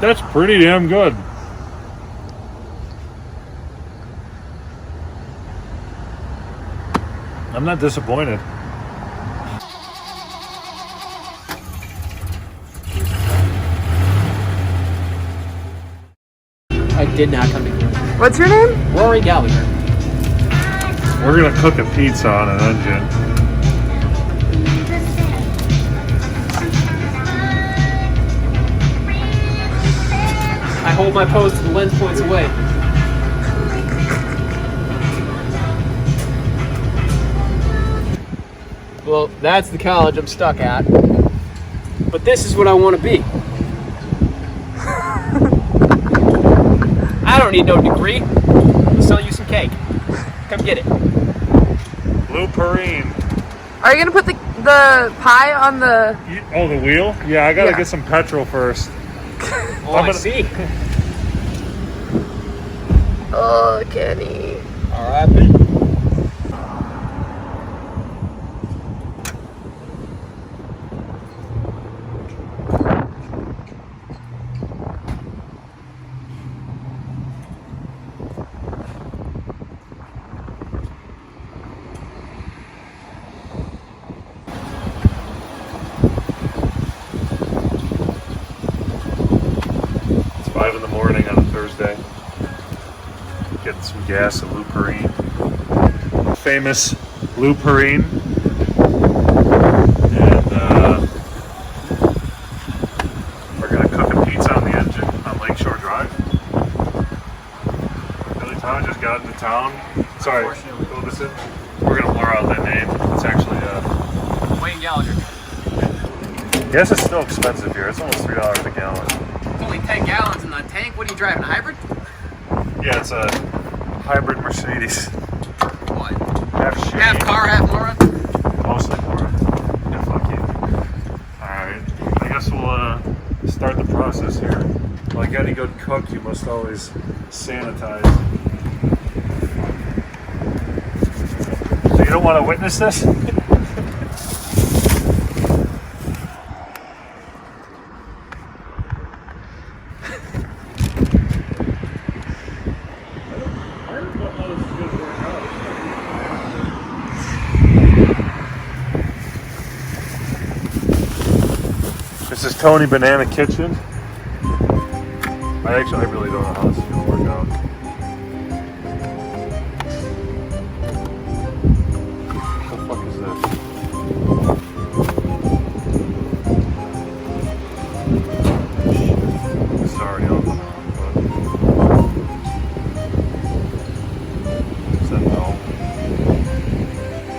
That's pretty damn good. I'm not disappointed. I did not come to Canada. What's your name? Rory Gallagher. We're gonna cook a pizza on an engine. I hold my pose to the lens points away. Well, that's the college I'm stuck at. But this is what I want to be. I don't need no degree. I'll sell you some cake. Come get it. Blue Perrine. Are you gonna put the pie on the? Oh, the wheel? Yeah, I gotta Yeah. get some petrol first. Oh, I see. Oh, Kenny. All right, man. It's 5 in the morning on a Thursday. Getting some gas at Blue Perrine. Famous Blue Perrine. And we're gonna cook a pizza on the engine on Lakeshore Drive. Billy Todd just got into town. Sorry, fill this in. We're gonna blur out that name. It's actually Wayne Gallagher. gas is still expensive here. It's almost $3 a gallon. It's only 10 gallons in the tank. What are you driving, a hybrid? Yeah, it's a hybrid Mercedes. What? Half shitty. Half car, half moron? Mostly for it. Yeah, fuck you. Alright, I guess we'll start the process here. Like any good cook, you must always sanitize. So you don't want to witness this? This is Tony Banana Kitchen. I really don't know how this is going to work out. What the fuck is this? This is already open. Is that no?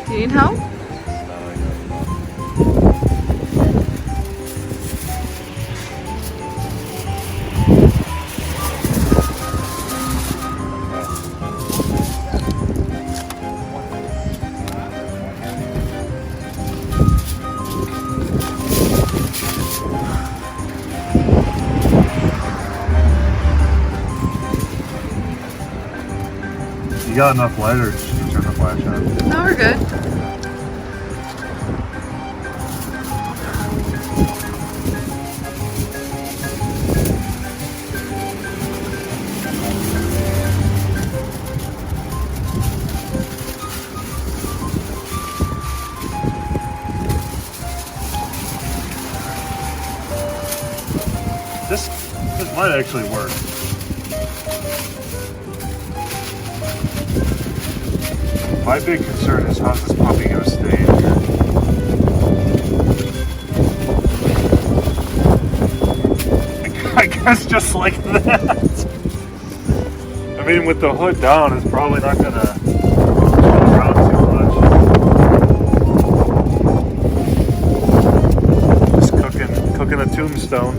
Do you need help? You got enough light, or just turn the flash on? No, we're good. This might actually work. My big concern is how's this puppy gonna stay in here? I guess just like that. I mean, with the hood down, it's probably not gonna go around too much. Just cooking a tombstone.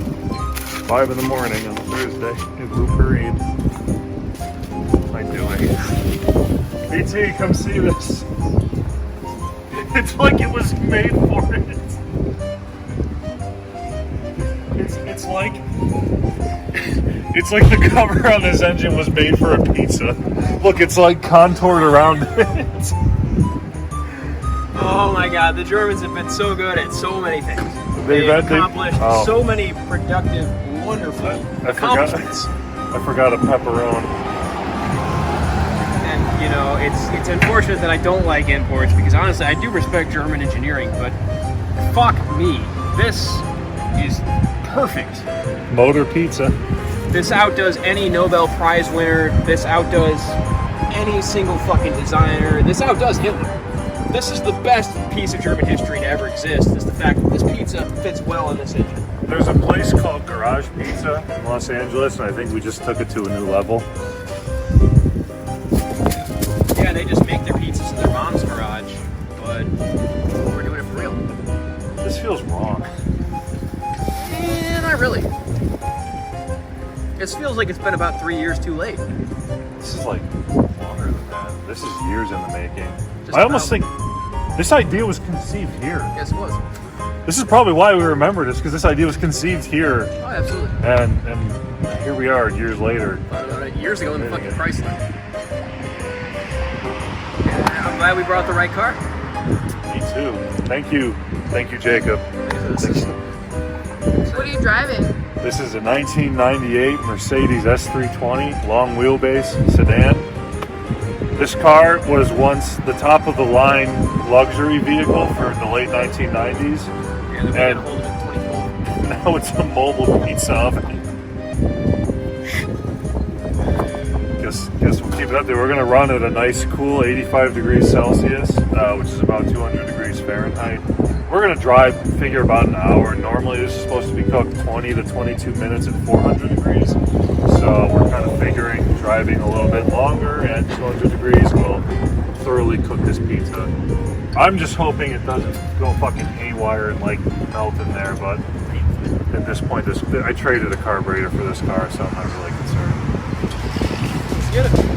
5 in the morning on a Thursday in Blue Perrine. What am I doing? BT, come see this. It's like it was made for it. It's like the cover on this engine was made for a pizza. Look, it's like contoured around it. Oh my God, the Germans have been so good at so many things. They've accomplished oh. so many productive wonderful I accomplishments. forgot a pepperoni. And you know, it's unfortunate that I don't like imports because honestly, I do respect German engineering, but fuck me, this is perfect. Motor pizza. This outdoes any Nobel Prize winner. This outdoes any single fucking designer. This outdoes Hitler. This is the best piece of German history to ever exist, is the fact that this pizza fits well in this engine. There's a place called Garage Pizza in Los Angeles, and I think we just took it to a new level. Yeah, they just make their pizzas in their mom's garage, but we're doing it for real. This feels wrong. Not really. It feels like it's been about 3 years too late. This is like longer than that. This is years in the making. Just I almost about. think this idea was conceived here. Yes, it was. This is probably why we remember this, because this idea was conceived here, Oh, absolutely. and here we are years later. Thought about it years ago in the fucking Chrysler. Yeah, I'm glad we brought the right car. Me too. Thank you, Jacob. What are you driving? This is a 1998 Mercedes S320 long wheelbase sedan. This car was once the top of the line luxury vehicle for the late 1990s. Yeah, And- hold it at 24. Now it's a mobile pizza oven. Guess we'll keep it up there. We're gonna run at a nice cool 85 degrees Celsius, which is about 200 degrees Fahrenheit. We're gonna drive, figure about an hour. Normally this is supposed to be cooked 20 to 22 minutes at 400 degrees. So we're kind of figuring driving a little bit longer at 200 degrees will thoroughly cook this pizza. I'm just hoping it doesn't go fucking haywire and like melt in there, but at this point, I traded a carburetor for this car, so I'm not really concerned. Let's get it.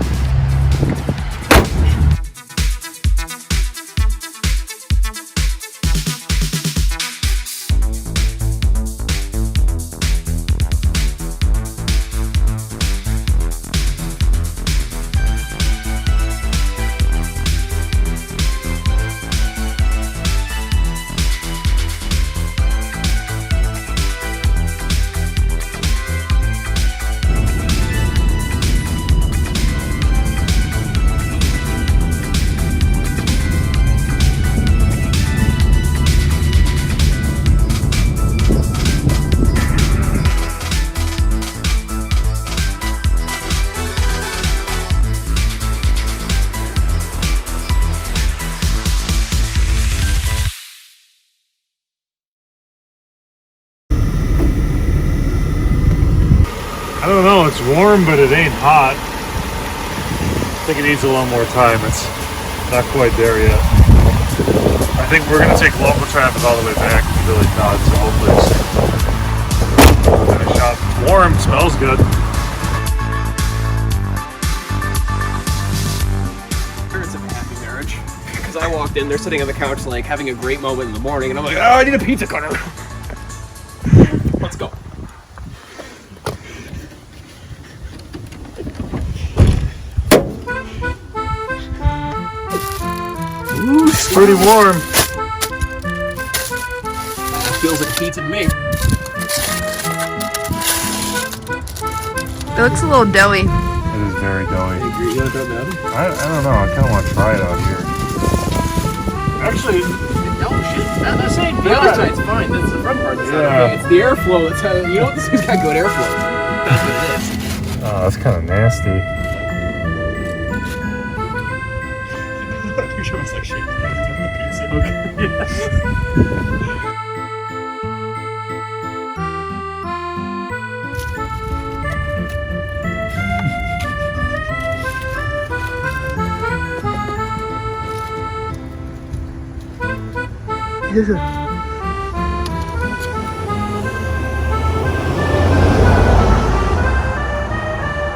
I don't know, it's warm, but it ain't hot. I think it needs a little more time. It's not quite there yet. I think we're gonna take local traffic all the way back to Village Dodge, so hopefully it's finish up. Warm, smells good. It's a happy marriage. Because I walked in, they're sitting on the couch like having a great moment in the morning, and I'm like, oh, I need a pizza cutter. Let's go. Ooh, it's pretty warm. Feels like pizza to me. It looks a little doughy. It is very doughy. You want that bad? I don't know, I kind of want to try it out here. Actually, No shit. That's it. The Yeah. other side's fine. That's the front part. That's not Yeah. okay. It's the airflow. That's how, you know what? This thing's got good airflow. That's what it is. oh, that's kind of nasty. Picture was like shaking the pizza. Okay.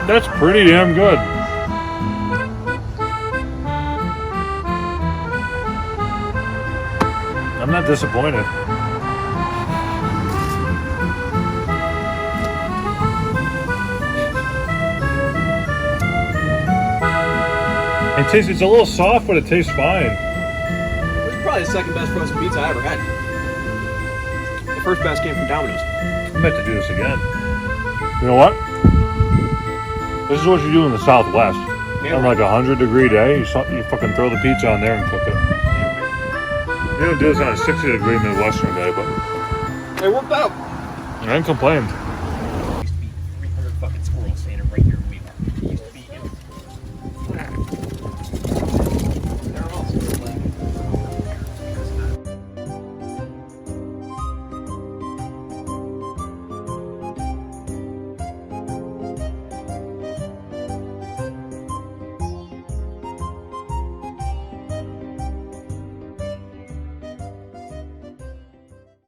That's pretty damn good. I'm not disappointed. It's a little soft, but it tastes fine. It was probably the second best frozen pizza I ever had. The first best came from Domino's. I'm meant to do this again. You know what? This is what you do in the Southwest. Yeah. On like a 100-degree day, you fucking throw the pizza on there and cook it. You don't do this on a 60-degree Midwestern day, but It worked out. I ain't complained.